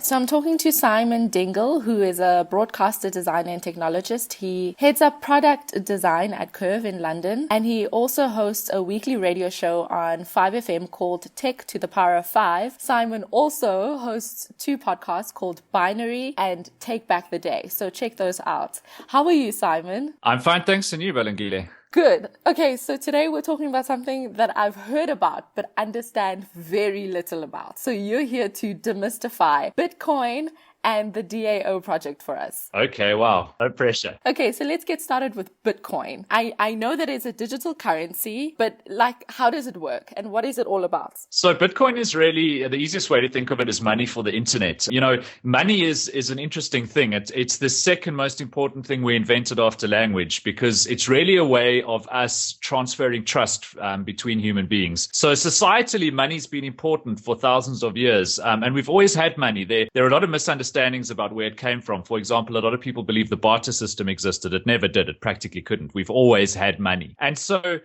So I'm talking to Simon Dingle, who is a broadcaster, designer, and technologist. He heads up product design at Curve in London, and he also hosts a weekly radio show on 5FM called Tech to the Power of 5. Simon also hosts two podcasts called Binary and Take Back the Day. So check those out. How are you, Simon? I'm fine, thanks. And you, Balungile? Good. Okay, so today we're talking about something that I've heard about but understand very little about. So you're here to demystify Bitcoin and the DAO project for us. Okay, wow. No pressure. Okay, so let's get started with Bitcoin. I know that it's a digital currency, but how does it work and what is it all about? So Bitcoin is really, the easiest way to think of it is money for the internet. You know, money is an interesting thing. It's the second most important thing we invented after language, because it's really a way of us transferring trust between human beings. So societally, money's been important for thousands of years, and we've always had money. There are a lot of misunderstandings about where it came from. For example, a lot of people believe the barter system existed. It never did. It practically couldn't. We've always had money. And so,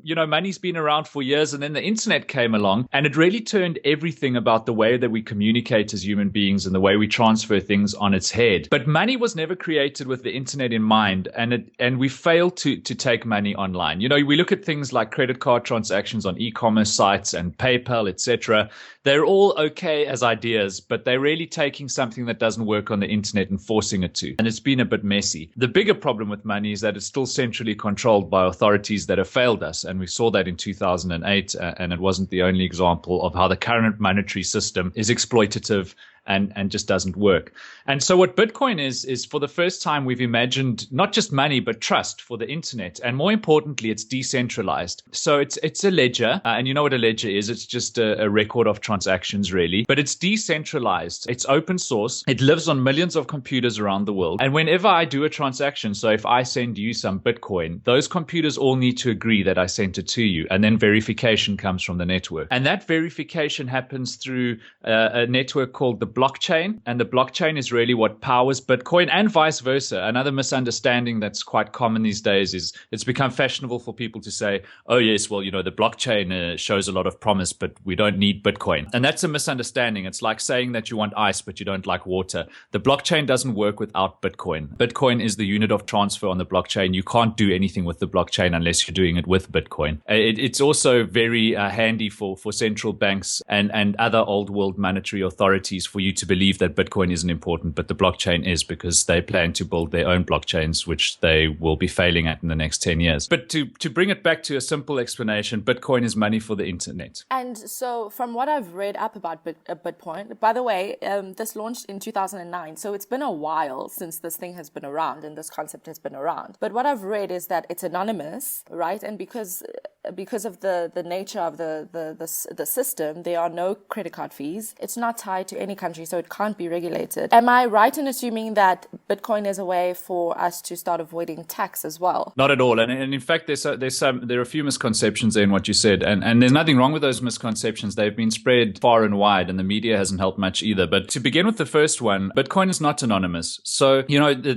you know, money's been around for years, and then the internet came along and it really turned everything about the way that we communicate as human beings and the way we transfer things on its head. But money was never created with the internet in mind, and we failed to take money online. You know, we look at things like credit card transactions on e-commerce sites and PayPal, etc. They're all okay as ideas, but they're really taking something that doesn't work on the internet and forcing it to. And it's been a bit messy. The bigger problem with money is that it's still centrally controlled by authorities that have failed us. And we saw that in 2008, and it wasn't the only example of how the current monetary system is exploitative and just doesn't work. And so what Bitcoin is for the first time, we've imagined not just money, but trust for the internet. And more importantly, it's decentralized. So it's a ledger. And you know what a ledger is? It's just a record of transactions, really. But it's decentralized. It's open source. It lives on millions of computers around the world. And whenever I do a transaction, so if I send you some Bitcoin, those computers all need to agree that I sent it to you. And then verification comes from the network. And that verification happens through a network called the blockchain, and the blockchain is really what powers Bitcoin, and vice versa. Another misunderstanding that's quite common these days is it's become fashionable for people to say, oh yes, well, you know, the blockchain shows a lot of promise, but we don't need Bitcoin. And that's a misunderstanding. It's like saying that you want ice, but you don't like water. The blockchain doesn't work without Bitcoin. Bitcoin is the unit of transfer on the blockchain. You can't do anything with the blockchain unless you're doing it with Bitcoin. It's also very handy for central banks and other old world monetary authorities for you to believe that Bitcoin isn't important, but the blockchain is, because they plan to build their own blockchains, which they will be failing at in the next 10 years. But to bring it back to a simple explanation, Bitcoin is money for the internet. And so from what I've read up about Bitcoin, by the way, this launched in 2009. So it's been a while since this thing has been around and this concept has been around. But what I've read is that it's anonymous, right? And because of the nature of the system, there are no credit card fees. It's not tied to any country, so it can't be regulated. Am I right in assuming that Bitcoin is a way for us to start avoiding tax as well? Not at all. And in fact, there are a few misconceptions there in what you said. And there's nothing wrong with those misconceptions. They've been spread far and wide, and the media hasn't helped much either. But to begin with the first one, Bitcoin is not anonymous. So, you know, the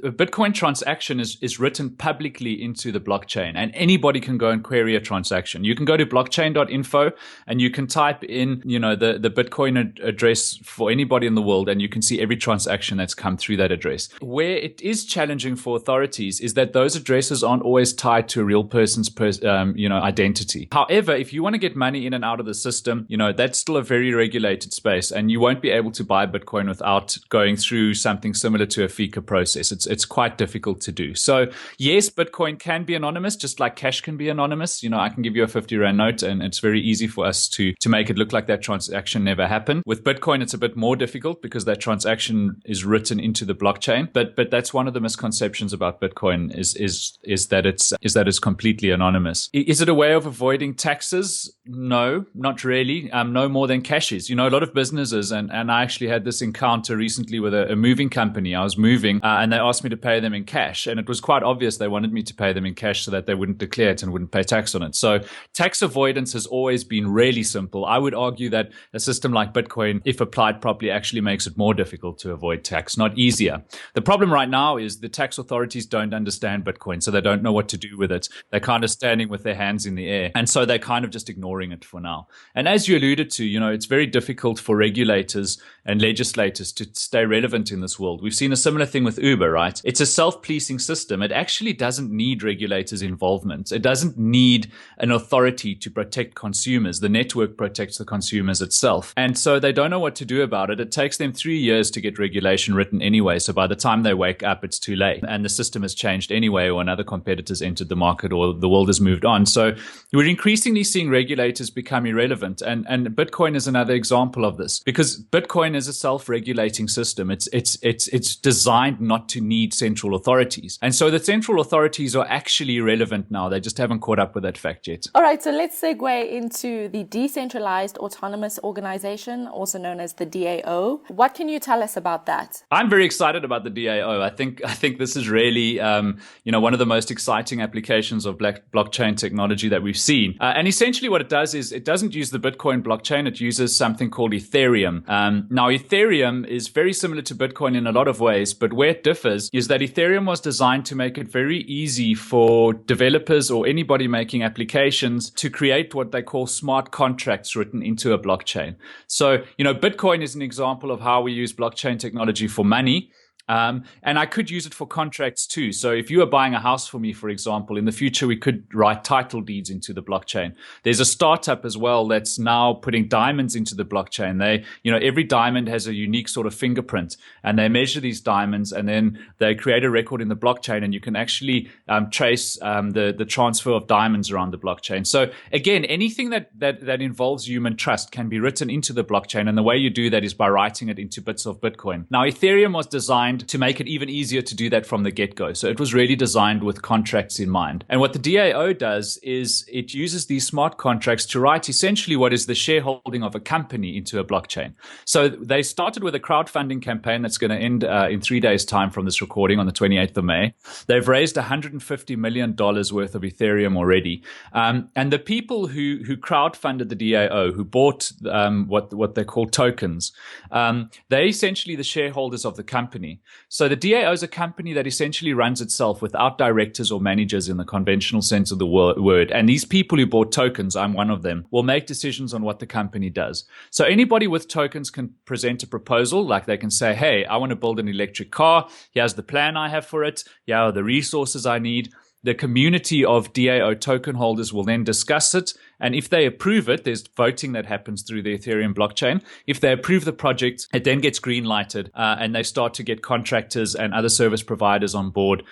Bitcoin transaction is written publicly into the blockchain, and anybody can go and query a transaction. You can go to blockchain.info and you can type in, you know, the Bitcoin address for anybody in the world, and you can see every transaction that's come through that address. Where it is challenging for authorities is that those addresses aren't always tied to a real person's identity. However, if you want to get money in and out of the system, you know, that's still a very regulated space, and you won't be able to buy Bitcoin without going through something similar to a FICA process. It's quite difficult to do. So yes, Bitcoin can be anonymous, just like cash can be anonymous. You know, I can give you a 50 Rand note, and it's very easy for us to make it look like that transaction never happened. With Bitcoin, it's a bit more difficult because that transaction is written into the blockchain. But that's one of the misconceptions about Bitcoin is that it's completely anonymous. Is it a way of avoiding taxes? No, not really. No more than cash is. You know, a lot of businesses, and I actually had this encounter recently with a moving company. I was moving, and they asked me to pay them in cash, and it was quite obvious they wanted me to pay them in cash so that they wouldn't declare it and wouldn't pay tax tax on it. So tax avoidance has always been really simple. I would argue that a system like Bitcoin, if applied properly, actually makes it more difficult to avoid tax, not easier. The problem right now is the tax authorities don't understand Bitcoin, so they don't know what to do with it. They're kind of standing with their hands in the air. And so they're kind of just ignoring it for now. And as you alluded to, it's very difficult for regulators and legislators to stay relevant in this world. We've seen a similar thing with Uber, right? It's a self-policing system. It actually doesn't need regulators' involvement. It doesn't need an authority to protect consumers. The network protects the consumers itself. And so they don't know what to do about it. It takes them 3 years to get regulation written anyway. So by the time they wake up, it's too late. And the system has changed anyway, or another competitor's entered the market, or the world has moved on. So we're increasingly seeing regulators become irrelevant. And Bitcoin is another example of this, because Bitcoin is a self-regulating system. It's designed not to need central authorities. And so the central authorities are actually irrelevant now. They just haven't caught up with that fact yet. All right, so let's segue into the Decentralized Autonomous Organization, also known as the DAO. What can you tell us about that? I'm very excited about the DAO. I think this is really, one of the most exciting applications of blockchain technology that we've seen. And essentially what it does is it doesn't use the Bitcoin blockchain. It uses something called Ethereum. Now, Ethereum is very similar to Bitcoin in a lot of ways, but where it differs is that Ethereum was designed to make it very easy for developers or anybody making applications to create what they call smart contracts written into a blockchain. So, Bitcoin is an example of how we use blockchain technology for money. And I could use it for contracts too. So if you are buying a house for me, for example, in the future, we could write title deeds into the blockchain. There's a startup as well that's now putting diamonds into the blockchain. Every diamond has a unique sort of fingerprint, and they measure these diamonds, and then they create a record in the blockchain, and you can actually trace the transfer of diamonds around the blockchain. So again, anything that involves human trust can be written into the blockchain. And the way you do that is by writing it into bits of Bitcoin. Now, Ethereum was designed to make it even easier to do that from the get-go. So it was really designed with contracts in mind. And what the DAO does is it uses these smart contracts to write essentially what is the shareholding of a company into a blockchain. So they started with a crowdfunding campaign that's going to end in 3 days' time from this recording on the 28th of May. They've raised $150 million worth of Ethereum already. And the people who crowdfunded the DAO, who bought what they call tokens, they're essentially the shareholders of the company. So the DAO is a company that essentially runs itself without directors or managers in the conventional sense of the word. And these people who bought tokens, I'm one of them, will make decisions on what the company does. So anybody with tokens can present a proposal, like they can say, hey, I want to build an electric car. Here's the plan I have for it. Here are the resources I need. The community of DAO token holders will then discuss it. And if they approve it, there's voting that happens through the Ethereum blockchain. If they approve the project, it then gets green lighted and they start to get contractors and other service providers on board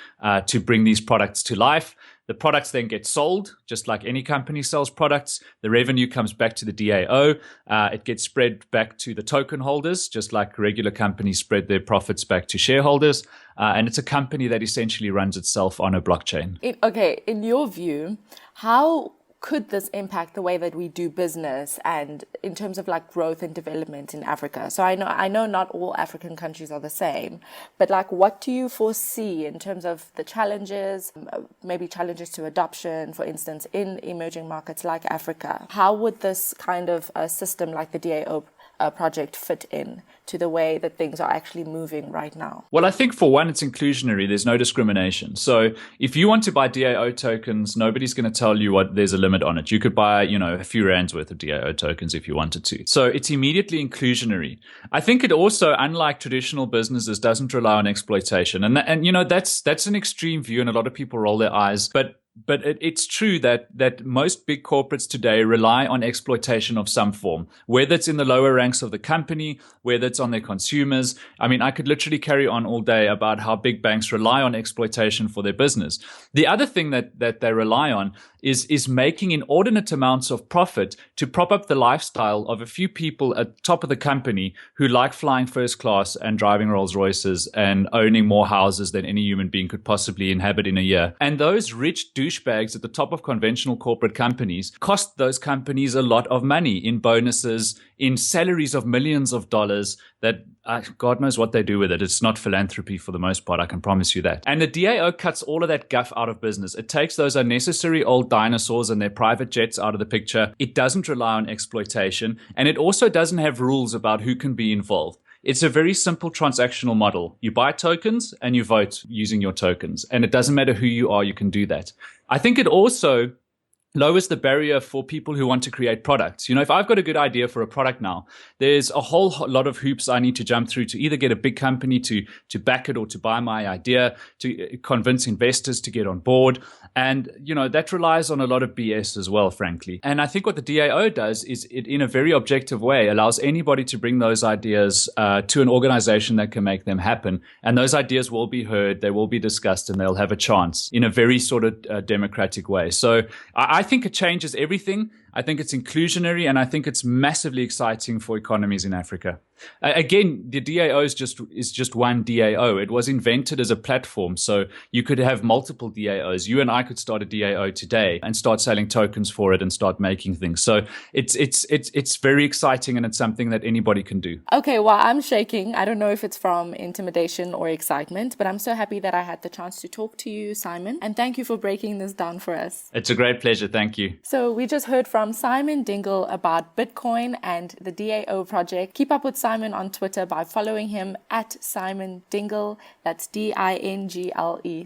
to bring these products to life. The products then get sold, just like any company sells products. The revenue comes back to the DAO. It gets spread back to the token holders, just like regular companies spread their profits back to shareholders. And it's a company that essentially runs itself on a blockchain. In your view, how could this impact the way that we do business and in terms of like growth and development in Africa? So I know not all African countries are the same, but like what do you foresee in terms of the challenges, maybe challenges to adoption, for instance, in emerging markets like Africa? How would this kind of system like the DAO project fit in to the way that things are actually moving right now? Well, I think for one, it's inclusionary. There's no discrimination. So if you want to buy DAO tokens, nobody's going to tell you what there's a limit on it. You could buy, a few rands worth of DAO tokens if you wanted to. So it's immediately inclusionary. I think it also, unlike traditional businesses, doesn't rely on exploitation. And that's an extreme view, and a lot of people roll their eyes. But it's true that most big corporates today rely on exploitation of some form, whether it's in the lower ranks of the company, whether it's on their consumers. I mean, I could literally carry on all day about how big banks rely on exploitation for their business. The other thing that they rely on is making inordinate amounts of profit to prop up the lifestyle of a few people at the top of the company who like flying first class and driving Rolls Royces and owning more houses than any human being could possibly inhabit in a year. And those rich do douchebags at the top of conventional corporate companies cost those companies a lot of money in bonuses, in salaries of millions of dollars that God knows what they do with it. It's not philanthropy for the most part, I can promise you that. And the DAO cuts all of that guff out of business. It takes those unnecessary old dinosaurs and their private jets out of the picture. It doesn't rely on exploitation, and it also doesn't have rules about who can be involved. It's a very simple transactional model. You buy tokens and you vote using your tokens. And it doesn't matter who you are, you can do that. I think it also lowers the barrier for people who want to create products. You know, if I've got a good idea for a product now, there's a whole lot of hoops I need to jump through to either get a big company to back it or to buy my idea, to convince investors to get on board. And, you know, that relies on a lot of BS as well, frankly. And I think what the DAO does is it, in a very objective way, allows anybody to bring those ideas to an organization that can make them happen. And those ideas will be heard, they will be discussed, and they'll have a chance in a very sort of democratic way. So I think it changes everything. I think it's inclusionary, and I think it's massively exciting for economies in Africa. Again, the DAO is just one DAO. It was invented as a platform, so you could have multiple DAOs. You and I could start a DAO today and start selling tokens for it and start making things. So it's very exciting, and it's something that anybody can do. Okay, well, I'm shaking. I don't know if it's from intimidation or excitement, but I'm so happy that I had the chance to talk to you, Simon. And thank you for breaking this down for us. It's a great pleasure. Thank you. So we just heard from Simon Dingle about Bitcoin and the DAO project. Keep up with Simon on Twitter by following him at Simon Dingle. That's Dingle.